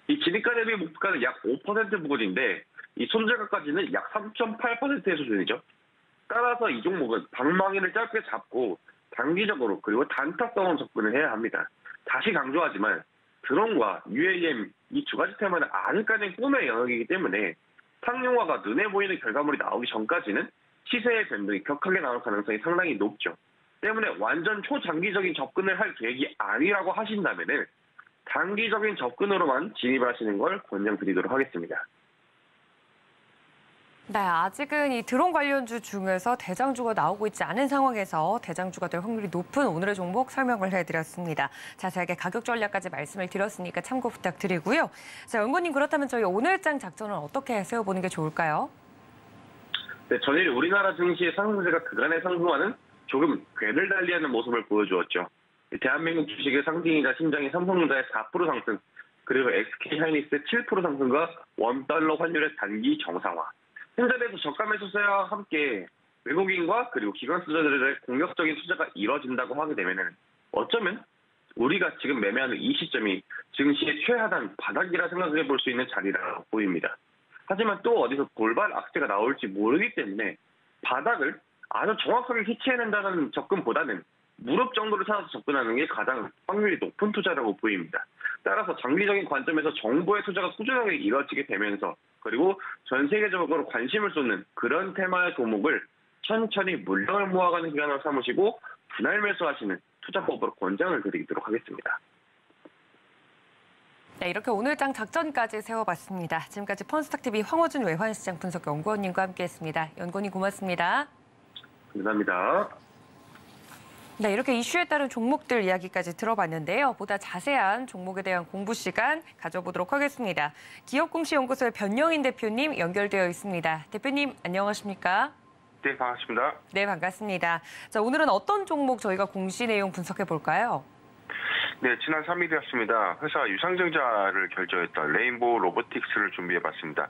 이 진입가 대비 목표가는 약 5% 부근인데 이 손절가까지는 약 3.8%의 수준이죠. 따라서 이 종목은 방망이를 짧게 잡고 단기적으로 그리고 단타성으로 접근을 해야 합니다. 다시 강조하지만 드론과 UAM 이 두 가지 테마는 아직까지는 꿈의 영역이기 때문에 상용화가 눈에 보이는 결과물이 나오기 전까지는 시세의 변동이 격하게 나올 가능성이 상당히 높죠. 때문에 완전 초장기적인 접근을 할 계획이 아니라고 하신다면은 단기적인 접근으로만 진입을 하시는 걸 권장드리도록 하겠습니다. 네, 아직은 이 드론 관련주 중에서 대장주가 나오고 있지 않은 상황에서 대장주가 될 확률이 높은 오늘의 종목 설명을 해드렸습니다. 자세하게 가격 전략까지 말씀을 드렸으니까 참고 부탁드리고요. 자, 연구님 그렇다면 저희 오늘장 작전은 어떻게 세워보는 게 좋을까요? 네, 전일 우리나라 증시의 상승세가 그간의 상승과는 조금 궤를 달리하는 모습을 보여주었죠. 대한민국 주식의 상징이자 심장인 삼성전자의 4% 상승, 그리고 SK하이닉스의 7% 상승과 원달러 환율의 단기 정상화. 현재에서 저가 매수세와 함께 외국인과 그리고 기관 투자자들의 공격적인 투자가 이뤄진다고 하게 되면은 어쩌면 우리가 지금 매매하는 이 시점이 증시의 최하단 바닥이라 생각해 볼 수 있는 자리라고 보입니다. 하지만 또 어디서 돌발 악재가 나올지 모르기 때문에 바닥을 아주 정확하게 캐치해낸다는 접근보다는 무릎 정도를 찾아서 접근하는 게 가장 확률이 높은 투자라고 보입니다. 따라서 장기적인 관점에서 정부의 투자가 꾸준하게 이루어지게 되면서 그리고 전 세계적으로 관심을 쏟는 그런 테마의 종목을 천천히 물량을 모아가는 기간을 삼으시고 분할 매수하시는 투자법으로 권장을 드리도록 하겠습니다. 네, 이렇게 오늘장 작전까지 세워봤습니다. 지금까지 펀스탁TV 황호준 외환시장 분석연구원님과 함께했습니다. 연구원님 고맙습니다. 감사합니다. 네, 이렇게 이슈에 따른 종목들 이야기까지 들어봤는데요. 보다 자세한 종목에 대한 공부 시간 가져보도록 하겠습니다. 기업공시연구소의 변영인 대표님 연결되어 있습니다. 대표님 안녕하십니까? 네, 반갑습니다. 네, 반갑습니다. 자, 오늘은 어떤 종목 저희가 공시 내용 분석해 볼까요? 네, 지난 3일이었습니다. 회사 유상증자를 결정했던 레인보우 로보틱스를 준비해봤습니다.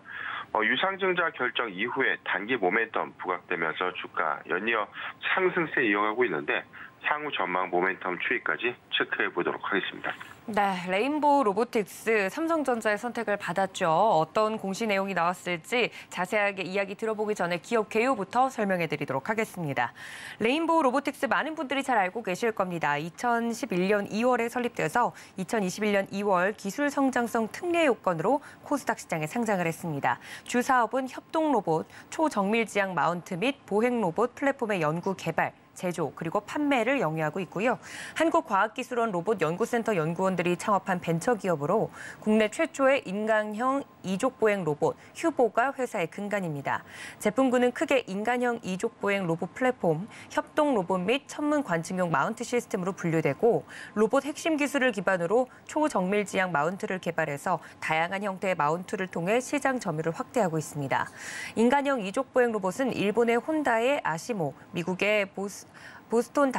유상증자 결정 이후에 단기 모멘텀 부각되면서 주가 연이어 상승세 이어가고 있는데 향후 전망 모멘텀 추이까지 체크해 보도록 하겠습니다. 네, 레인보우 로보틱스 삼성전자의 선택을 받았죠. 어떤 공시 내용이 나왔을지 자세하게 이야기 들어보기 전에 기업 개요부터 설명해 드리도록 하겠습니다. 레인보우 로보틱스 많은 분들이 잘 알고 계실 겁니다. 2011년 2월에 설립돼서 2021년 2월 기술 성장성 특례 요건으로 코스닥 시장에 상장을 했습니다. 주 사업은 협동 로봇, 초정밀 지향 마운트 및 보행 로봇 플랫폼의 연구 개발, 제조 그리고 판매를 영위하고 있고요. 한국과학기술원 로봇연구센터 연구원들이 창업한 벤처기업으로 국내 최초의 인간형 이족보행 로봇 휴보가 회사의 근간입니다. 제품군은 크게 인간형 이족보행 로봇 플랫폼, 협동 로봇 및 천문 관측용 마운트 시스템으로 분류되고 로봇 핵심 기술을 기반으로 초정밀 지향 마운트를 개발해서 다양한 형태의 마운트를 통해 시장 점유를 확대하고 있습니다. 인간형 이족보행 로봇은 일본의 혼다의 아시모, 미국의 보스톤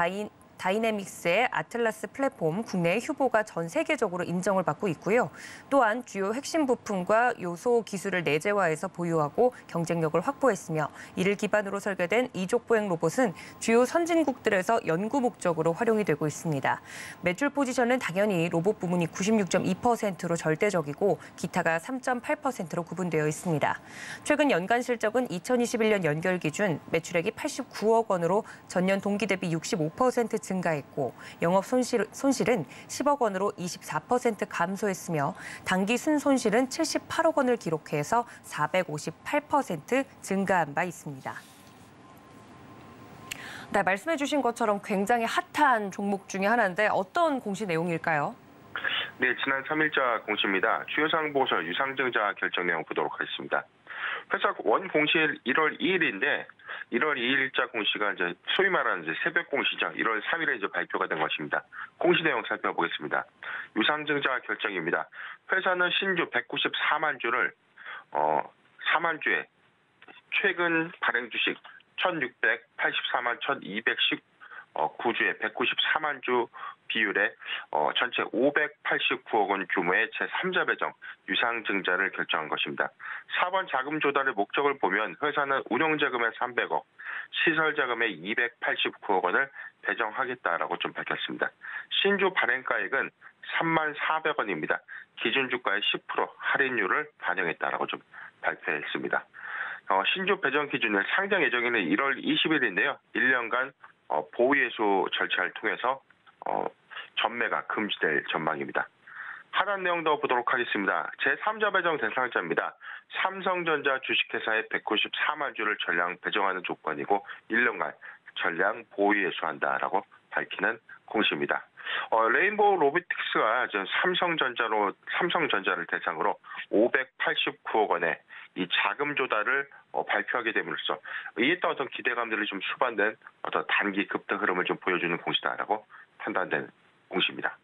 다이내믹스의 아틀라스 플랫폼, 국내의 휴보가 전 세계적으로 인정을 받고 있고요. 또한 주요 핵심 부품과 요소 기술을 내재화해서 보유하고 경쟁력을 확보했으며 이를 기반으로 설계된 이족보행 로봇은 주요 선진국들에서 연구 목적으로 활용이 되고 있습니다. 매출 포지션은 당연히 로봇 부문이 96.2%로 절대적이고 기타가 3.8%로 구분되어 있습니다. 최근 연간 실적은 2021년 연결 기준 매출액이 89억 원으로 전년 동기 대비 65% 증가했고 영업 손실은 10억 원으로 24% 감소했으며 당기 순손실은 78억 원을 기록해서 458% 증가한 바 있습니다. 네, 말씀해 주신 것처럼 굉장히 핫한 종목 중에 하나인데 어떤 공시 내용일까요? 네, 지난 3일자 공시입니다. 주요사항 보고서 유상증자 결정 내용 보도록 하겠습니다. 회사 원 공시일 1월 2일인데 1월 2일자 공시가 이제 소위 말하는 이제 새벽 공시죠. 1월 3일에 이제 발표가 된 것입니다. 공시 내용 살펴보겠습니다. 유상증자 결정입니다. 회사는 신주 194만 주를 4만 주에 최근 발행 주식 1,684만 1,219주에 194만 주 비율의 전체 589억 원 규모의 제3자 배정 유상증자를 결정한 것입니다. 4번 자금 조달의 목적을 보면 회사는 운용자금의 300억, 시설자금의 289억 원을 배정하겠다라고 좀 밝혔습니다. 신주 발행가액은 3만 400원입니다. 기준주가의 10% 할인율을 반영했다라고 좀 발표했습니다. 신주 배정 기준은 상장 예정일은 1월 20일인데요. 1년간 보위예수 절차를 통해서 전매가 금지될 전망입니다. 하단 내용 더 보도록 하겠습니다. 제3자 배정 대상자입니다. 삼성전자 주식회사의 194만 주를 전량 배정하는 조건이고 1년간 전량 보위예수한다라고 밝히는 공시입니다. 레인보우 로보틱스가 삼성전자를 대상으로 589억 원의 이 자금 조달을 발표하게 됨으로써 이에 따른 어떤 기대감들이 좀 수반된 어떤 단기 급등 흐름을 좀 보여주는 공시다라고 판단된 공시입니다.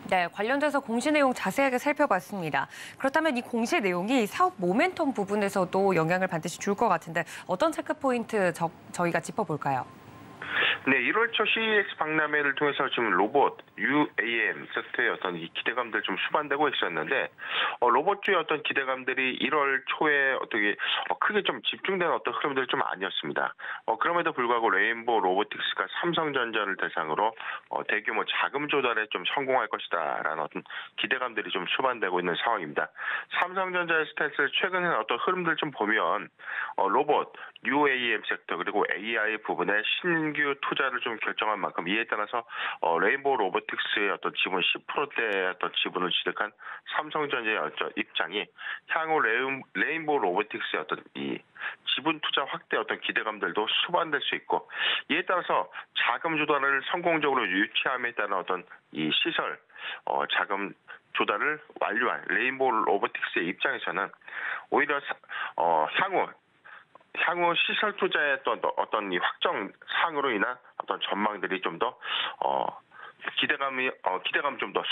네, 관련돼서 공시 내용 자세하게 살펴봤습니다. 그렇다면 이 공시 내용이 사업 모멘텀 부분에서도 영향을 반드시 줄 것 같은데 어떤 체크 포인트 저희가 짚어볼까요? 네, 1월 초 CEX 박람회를 통해서 지금 로봇, UAM 섹터의 어떤 이 기대감들 좀 수반되고 있었는데, 로봇주의 어떤 기대감들이 1월 초에 어떻게 크게 좀 집중된 어떤 흐름들이 좀 아니었습니다. 그럼에도 불구하고 레인보우 로보틱스가 삼성전자를 대상으로 대규모 자금 조달에 좀 성공할 것이다라는 어떤 기대감들이 좀 수반되고 있는 상황입니다. 삼성전자의 스탠스를 최근에 어떤 흐름들 좀 보면 로봇, UAM 섹터 그리고 AI 부분의 신규 투자 투자를 좀 결정한 만큼 이에 따라서 레인보우 로보틱스의 어떤 지분 10%대의 어떤 지분을 취득한 삼성전자의 어떤 입장이 향후 레인보우 로보틱스의 어떤 이 지분 투자 확대 어떤 기대감들도 수반될 수 있고, 이에 따라서 자금 조달을 성공적으로 유치함에 따른 어떤 이 시설 자금 조달을 완료한 레인보우 로보틱스의 입장에서는 오히려 향후 시설 투자의 어떤 이 확정 사항으로 인한 어떤 전망들이 좀 더 기대감 좀 더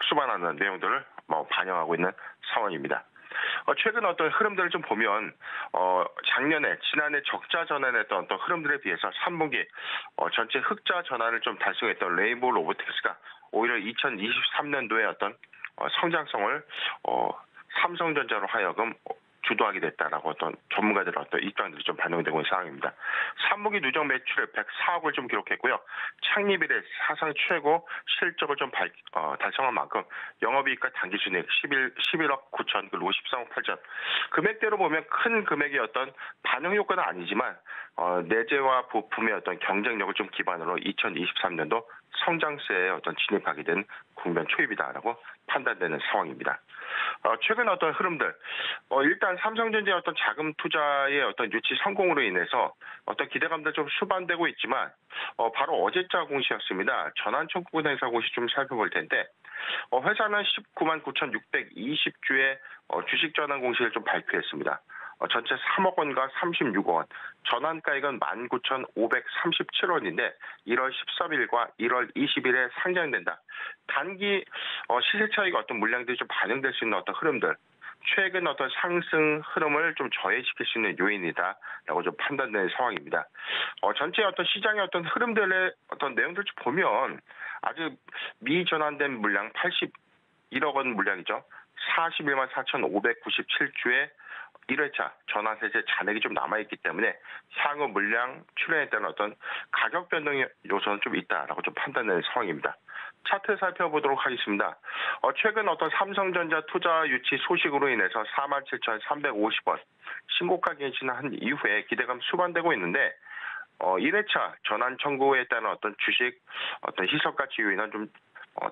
수반하는 내용들을 반영하고 있는 상황입니다. 최근 어떤 흐름들을 좀 보면 지난해 적자 전환했던 어떤 흐름들에 비해서 3분기 전체 흑자 전환을 좀 달성했던 레인보우 로보틱스가 오히려 2023년도에 어떤 성장성을 삼성전자로 하여금 주도하게 됐다라고 어떤 전문가들의 어떤 입장들이 좀 반영되고 있는 상황입니다. 3분기 누적 매출을 104억을 좀 기록했고요. 창립 이래 사상 최고 실적을 좀 달성한 만큼 영업이익과 당기순이익 11억 9천 그리고 53억 8천. 금액대로 보면 큰 금액의 어떤 반영 효과는 아니지만 내재와 부품의 어떤 경쟁력을 좀 기반으로 2023년도 성장세에 어떤 진입하게 된 국면 초입이다라고 판단되는 상황입니다. 최근 어떤 흐름들, 일단 삼성전자의 어떤 자금 투자의 어떤 유치 성공으로 인해서 어떤 기대감들 좀 수반되고 있지만, 바로 어제자 공시였습니다. 전환 청구권 행사 공시 좀 살펴볼 텐데, 회사는 19만 9,620주의 주식 전환 공시를 좀 발표했습니다. 전체 3억 원과 36억 원, 전환가액은 19,537원인데 1월 13일과 1월 20일에 상장된다. 단기 시세 차익 어떤 물량들이 좀 반영될 수 있는 어떤 흐름들, 최근 어떤 상승 흐름을 좀 저해시킬 수 있는 요인이다라고 좀 판단되는 상황입니다. 전체 어떤 시장의 어떤 흐름들의 어떤 내용들 좀 보면 아주 미전환된 물량 81억 원 물량이죠. 41만 4,597주의 1회차 전환세제 잔액이 좀 남아있기 때문에 향후 물량 출현에 따른 어떤 가격 변동 요소는 좀 있다라고 좀 판단되는 상황입니다. 차트 살펴보도록 하겠습니다. 최근 어떤 삼성전자 투자 유치 소식으로 인해서 47,350원 신고가 갱신한 이후에 기대감 수반되고 있는데, 1회차 전환 청구에 따른 어떤 주식 어떤 희석 가치 요인은 좀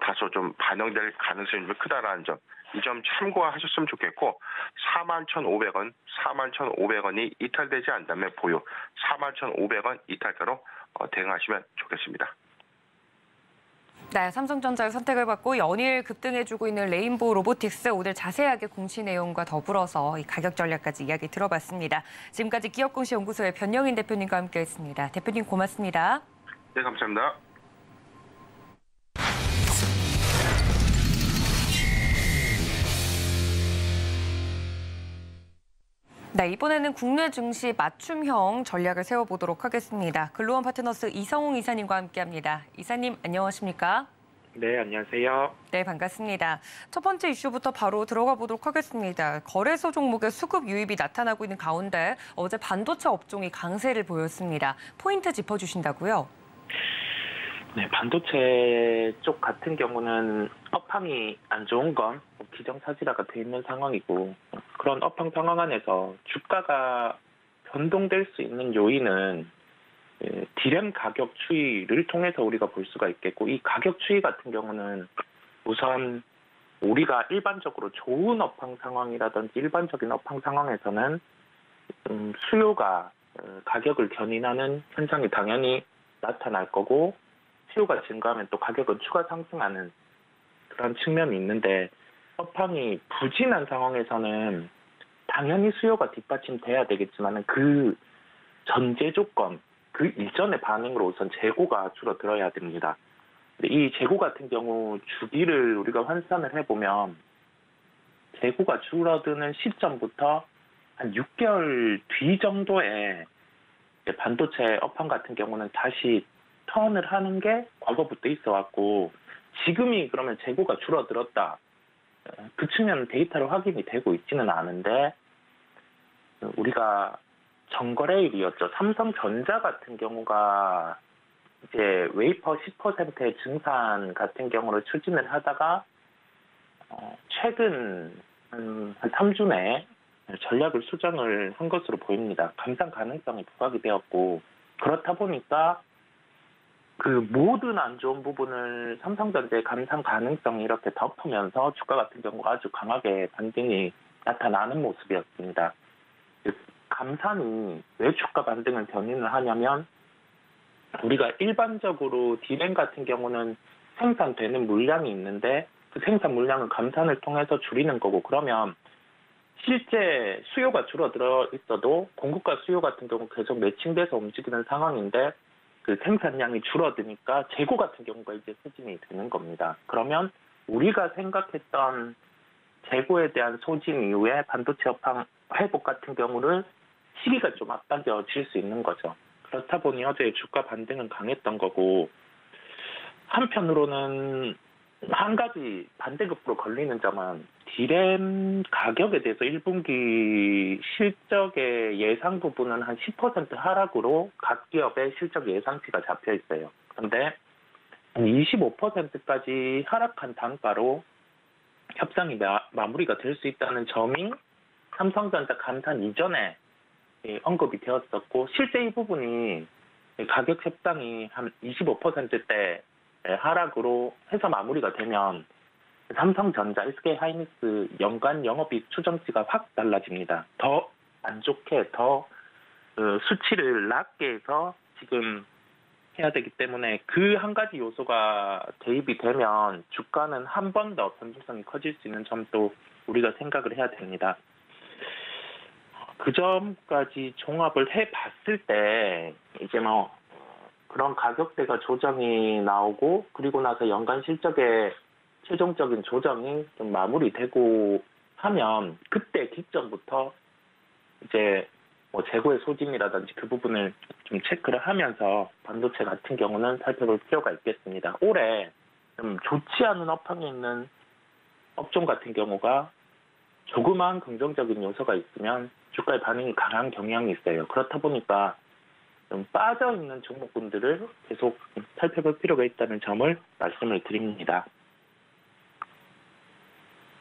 다소 좀 반영될 가능성이 좀 크다라는 점, 이 점 참고하셨으면 좋겠고, 41,500원, 41,500원이 이탈되지 않다면 보유, 41,500원 이탈가로 대응하시면 좋겠습니다. 네, 삼성전자의 선택을 받고 연일 급등해주고 있는 레인보우 로보틱스, 오늘 자세하게 공시 내용과 더불어서 이 가격 전략까지 이야기 들어봤습니다. 지금까지 기업공시연구소의 변영인 대표님과 함께했습니다. 대표님 고맙습니다. 네, 감사합니다. 네, 이번에는 국내 증시 맞춤형 전략을 세워보도록 하겠습니다. 글로원 파트너스 이성웅 이사님과 함께합니다. 이사님 안녕하십니까? 네, 안녕하세요. 네, 반갑습니다. 첫 번째 이슈부터 바로 들어가 보도록 하겠습니다. 거래소 종목의 수급 유입이 나타나고 있는 가운데 어제 반도체 업종이 강세를 보였습니다. 포인트 짚어주신다고요? 네, 반도체 쪽 같은 경우는 업황이 안 좋은 건 기정사실화가 돼 있는 상황이고, 그런 업황 상황 안에서 주가가 변동될 수 있는 요인은 디램 가격 추이를 통해서 우리가 볼 수가 있겠고, 이 가격 추이 같은 경우는 우선 우리가 일반적으로 좋은 업황 상황이라든지 일반적인 업황 상황에서는 수요가 가격을 견인하는 현상이 당연히 나타날 거고, 수요가 증가하면 또 가격은 추가 상승하는 그런 측면이 있는데, 업황이 부진한 상황에서는 당연히 수요가 뒷받침돼야 되겠지만 그 전제 조건, 그 일전의 반응으로 우선 재고가 줄어들어야 됩니다. 이 재고 같은 경우 주기를 우리가 환산을 해보면 재고가 줄어드는 시점부터 한 6개월 뒤 정도에 반도체 업황 같은 경우는 다시 턴을 하는 게 과거부터 있어 왔고, 지금이 그러면 재고가 줄어들었다, 그 측면 데이터로 확인이 되고 있지는 않은데, 우리가 전거래일이었죠. 삼성전자 같은 경우가 이제 웨이퍼 10%의 증산 같은 경우를 추진을 하다가 최근 한 3주 내에 전략을 수정을 한 것으로 보입니다. 감산 가능성이 부각이 되었고, 그렇다 보니까 그 모든 안 좋은 부분을 삼성전자의 감산 가능성이 이렇게 덮으면서 주가 같은 경우 아주 강하게 반등이 나타나는 모습이었습니다. 감산이 왜 주가 반등을 견인을 하냐면 우리가 일반적으로 D램 같은 경우는 생산되는 물량이 있는데 그 생산 물량을 감산을 통해서 줄이는 거고 그러면 실제 수요가 줄어들어 있어도 공급과 수요 같은 경우 계속 매칭돼서 움직이는 상황인데 그 생산량이 줄어드니까 재고 같은 경우가 이제 소진이 되는 겁니다. 그러면 우리가 생각했던 재고에 대한 소진 이후에 반도체 업황 회복 같은 경우를 시기가 좀 앞당겨질 수 있는 거죠. 그렇다 보니 어제 주가 반등은 강했던 거고 한편으로는 한 가지 반대급부로 걸리는 점은 D램 가격에 대해서 1분기 실적의 예상 부분은 한 10% 하락으로 각 기업의 실적 예상치가 잡혀 있어요. 그런데 25%까지 하락한 단가로 협상이 마무리가 될 수 있다는 점이 삼성전자 감산 이전에 언급이 되었었고 실제 이 부분이 가격 협상이 한 25%대 하락으로 해서 마무리가 되면 삼성전자, SK하이닉스 연간 영업이익 추정치가 확 달라집니다. 더 안 좋게 더 수치를 낮게 해서 지금 해야 되기 때문에 그 한 가지 요소가 대입이 되면 주가는 한 번 더 변동성이 커질 수 있는 점도 우리가 생각을 해야 됩니다. 그 점까지 종합을 해봤을 때 이제 뭐 그런 가격대가 조정이 나오고 그리고 나서 연간 실적의 최종적인 조정이 좀 마무리되고 하면 그때 기점부터 이제 뭐 재고의 소진이라든지 그 부분을 좀 체크를 하면서 반도체 같은 경우는 살펴볼 필요가 있겠습니다. 올해 좀 좋지 않은 업황에 있는 업종 같은 경우가 조그마한 긍정적인 요소가 있으면 주가의 반응이 강한 경향이 있어요. 그렇다 보니까 좀 빠져있는 종목군들을 계속 살펴볼 필요가 있다는 점을 말씀을 드립니다.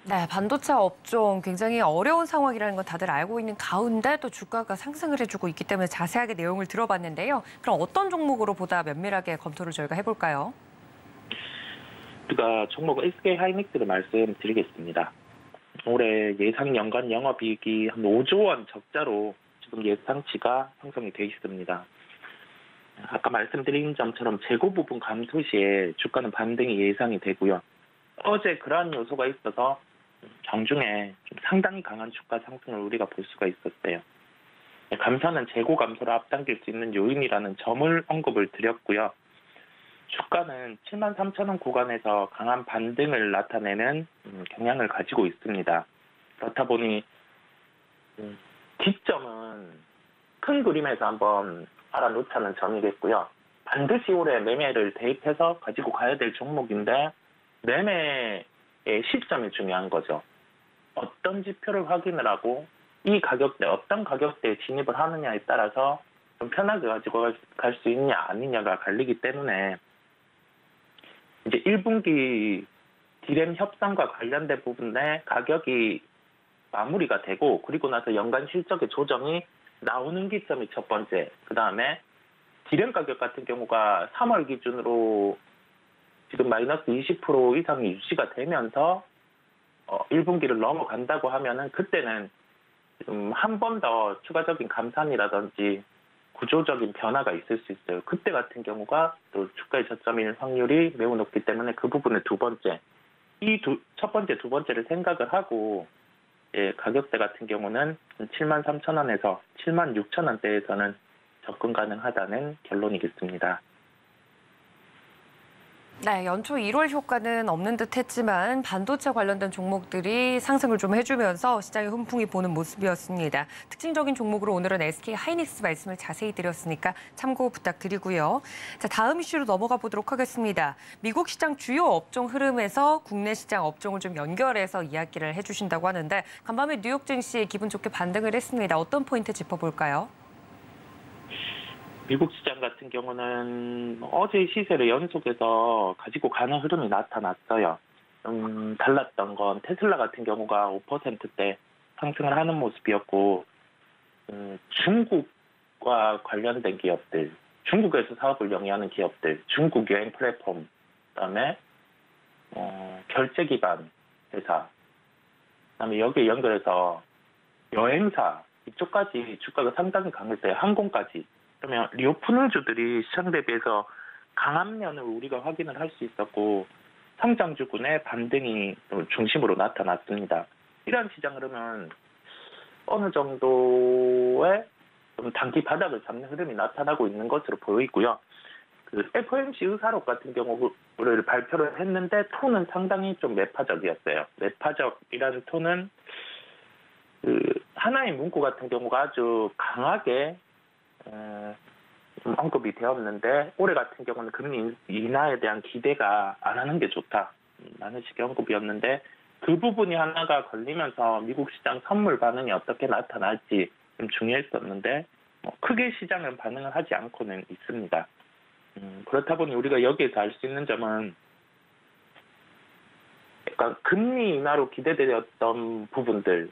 네, 반도체 업종 굉장히 어려운 상황이라는 건 다들 알고 있는 가운데 또 주가가 상승을 해주고 있기 때문에 자세하게 내용을 들어봤는데요. 그럼 어떤 종목으로 보다 면밀하게 검토를 저희가 해볼까요? 우리가 종목 SK하이닉스를 말씀드리겠습니다. 올해 예상 연간 영업이익이 한 5조 원 적자로 지금 예상치가 형성이 돼 있습니다. 아까 말씀드린 점처럼 재고 부분 감소 시에 주가는 반등이 예상이 되고요. 어제 그러한 요소가 있어서 장중에 좀 상당히 강한 주가 상승을 우리가 볼 수가 있었어요. 감사는 재고 감소를 앞당길 수 있는 요인이라는 점을 언급을 드렸고요. 주가는 73,000원 구간에서 강한 반등을 나타내는 경향을 가지고 있습니다. 그렇다 보니 기점은 큰 그림에서 한번 알아놓자는 점이겠고요. 반드시 올해 매매를 대입해서 가지고 가야 될 종목인데 매매의 시점이 중요한 거죠. 어떤 지표를 확인을 하고 이 가격대, 어떤 가격대에 진입을 하느냐에 따라서 좀 편하게 가지고 갈 수 있냐 아니냐가 갈리기 때문에 이제 1분기 D램 협상과 관련된 부분에 가격이 마무리가 되고 그리고 나서 연간 실적의 조정이 나오는 기점이 첫 번째. 그 다음에 D램 가격 같은 경우가 3월 기준으로 지금 마이너스 20% 이상이 유지가 되면서 1분기를 넘어간다고 하면은 그때는 좀 한 번 더 추가적인 감산이라든지 구조적인 변화가 있을 수 있어요. 그때 같은 경우가 또 주가의 저점일 확률이 매우 높기 때문에 그 부분을 두 번째, 첫 번째, 두 번째를 생각을 하고 가격대 같은 경우는 73,000원에서 76,000원대에서는 접근 가능하다는 결론이겠습니다. 네, 연초 1월 효과는 없는 듯 했지만 반도체 관련된 종목들이 상승을 좀 해주면서 시장에 훈풍이 보는 모습이었습니다. 특징적인 종목으로 오늘은 SK하이닉스 말씀을 자세히 드렸으니까 참고 부탁드리고요. 자, 다음 이슈로 넘어가 보도록 하겠습니다. 미국 시장 주요 업종 흐름에서 국내 시장 업종을 좀 연결해서 이야기를 해주신다고 하는데 간밤에 뉴욕 증시 기분 좋게 반등을 했습니다. 어떤 포인트 짚어볼까요? 미국 시장 같은 경우는 어제의 시세를 연속해서 가지고 가는 흐름이 나타났어요. 달랐던 건 테슬라 같은 경우가 5%대 상승을 하는 모습이었고 중국과 관련된 기업들, 중국에서 사업을 영위하는 기업들, 중국 여행 플랫폼, 그다음에 결제 기반 회사, 그다음에 여기에 연결해서 여행사 이쪽까지 주가가 상당히 강했어요. 항공까지. 그러면 리오프닝주들이 시장 대비해서 강한 면을 우리가 확인을 할 수 있었고 성장주군의 반등이 중심으로 나타났습니다. 이러한 시장 흐름은 어느 정도의 좀 단기 바닥을 잡는 흐름이 나타나고 있는 것으로 보이고요. 그 FOMC 의사록 같은 경우를 발표를 했는데 톤은 상당히 좀 매파적이었어요. 매파적이라는 톤은 그 하나의 문구 같은 경우가 아주 강하게 언급이 되었는데 올해 같은 경우는 금리 인하에 대한 기대가 안 하는 게 좋다 라는 식의 언급이었는데 그 부분이 하나가 걸리면서 미국 시장 선물 반응이 어떻게 나타날지 좀 중요했었는데 크게 시장은 반응을 하지 않고는 있습니다. 그렇다 보니 우리가 여기에서 알 수 있는 점은 약간 금리 인하로 기대되었던 부분들,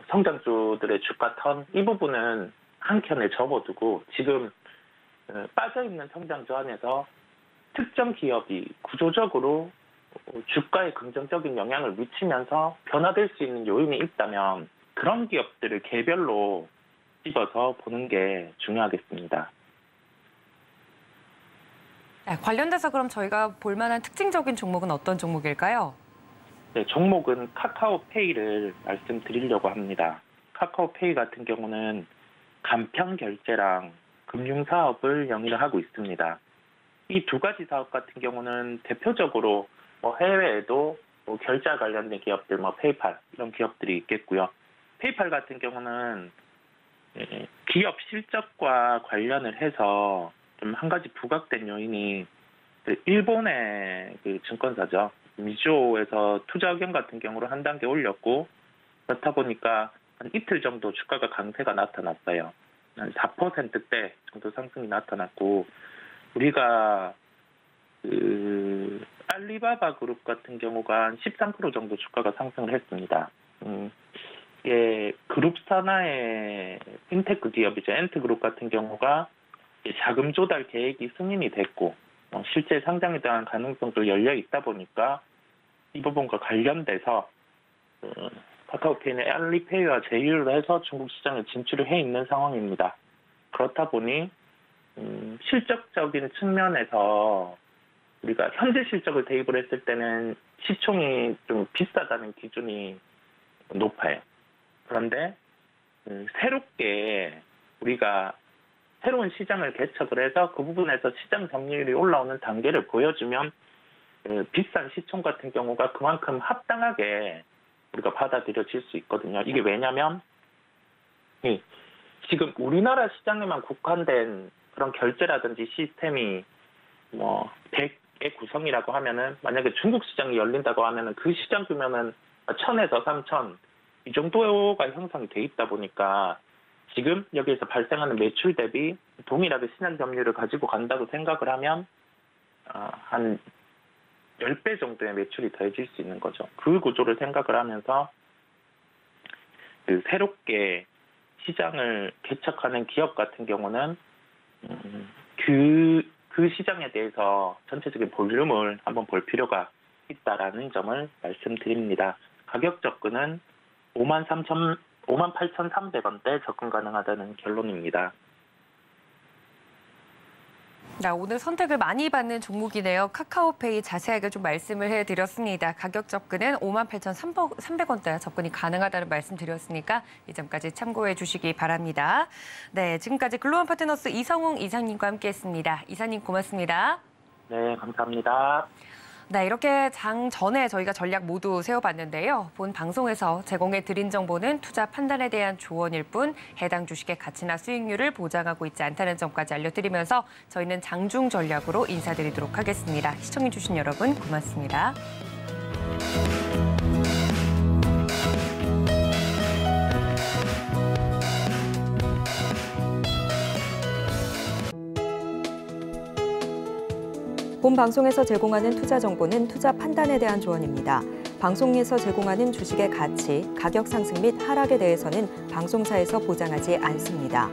성장주들의 주가 턴 이 부분은 한켠에 접어두고 지금 빠져있는 성장주 안에서 특정 기업이 구조적으로 주가에 긍정적인 영향을 미치면서 변화될 수 있는 요인이 있다면 그런 기업들을 개별로 집어서 보는 게 중요하겠습니다. 관련돼서 그럼 저희가 볼만한 특징적인 종목은 어떤 종목일까요? 네, 종목은 카카오페이를 말씀드리려고 합니다. 카카오페이 같은 경우는 간편 결제랑 금융사업을 영위를 하고 있습니다. 이 두 가지 사업 같은 경우는 대표적으로 해외에도 결제와 관련된 기업들, 페이팔 이런 기업들이 있겠고요. 페이팔 같은 경우는 기업 실적과 관련을 해서 좀 한 가지 부각된 요인이 일본의 그 증권사죠. 미주오에서 투자 의견 같은 경우로 한 단계 올렸고 그렇다 보니까 한 이틀 정도 주가가 강세가 나타났어요. 한 4%대 정도 상승이 나타났고 우리가 그 알리바바 그룹 같은 경우가 한 13% 정도 주가가 상승을 했습니다. 이게 그룹 산하의 핀테크 기업이죠. 엔트그룹 같은 경우가 자금 조달 계획이 승인이 됐고 실제 상장에 대한 가능성도 열려 있다 보니까 이 부분과 관련돼서 카카오페이는 알리페이와 제휴를 해서 중국 시장에 진출을 해 있는 상황입니다. 그렇다 보니 실적적인 측면에서 우리가 현재 실적을 대입을 했을 때는 시총이 좀 비싸다는 기준이 높아요. 그런데 새롭게 우리가 새로운 시장을 개척을 해서 그 부분에서 시장 점유율이 올라오는 단계를 보여주면 비싼 시총 같은 경우가 그만큼 합당하게 우리가 받아들여질 수 있거든요. 이게 왜냐면 지금 우리나라 시장에만 국한된 그런 결제라든지 시스템이 100의 구성이라고 하면은 만약에 중국 시장이 열린다고 하면은 그 시장 규모는 1000에서 3000 이 정도가 형성이 돼 있다 보니까 지금 여기에서 발생하는 매출 대비 동일하게 시장 점유율을 가지고 간다고 생각을 하면 한 10배 정도의 매출이 더해질 수 있는 거죠. 그 구조를 생각을 하면서 그 새롭게 시장을 개척하는 기업 같은 경우는 그 시장에 대해서 전체적인 볼륨을 한번 볼 필요가 있다라는 점을 말씀드립니다. 가격 접근은 58,300원대 접근 가능하다는 결론입니다. 오늘 선택을 많이 받는 종목이네요. 카카오페이 자세하게 좀 말씀을 해드렸습니다. 가격 접근은 58,300원대 접근이 가능하다는 말씀 드렸으니까 이 점까지 참고해 주시기 바랍니다. 네, 지금까지 글로벌 파트너스 이성웅 이사님과 함께했습니다. 이사님 고맙습니다. 네, 감사합니다. 네, 이렇게 장 전에 저희가 전략 모두 세워봤는데요. 본 방송에서 제공해드린 정보는 투자 판단에 대한 조언일 뿐 해당 주식의 가치나 수익률을 보장하고 있지 않다는 점까지 알려드리면서 저희는 장중 전략으로 인사드리도록 하겠습니다. 시청해주신 여러분 고맙습니다. 본 방송에서 제공하는 투자 정보는 투자 판단에 대한 조언입니다. 방송에서 제공하는 주식의 가치, 가격 상승 및 하락에 대해서는 방송사에서 보장하지 않습니다.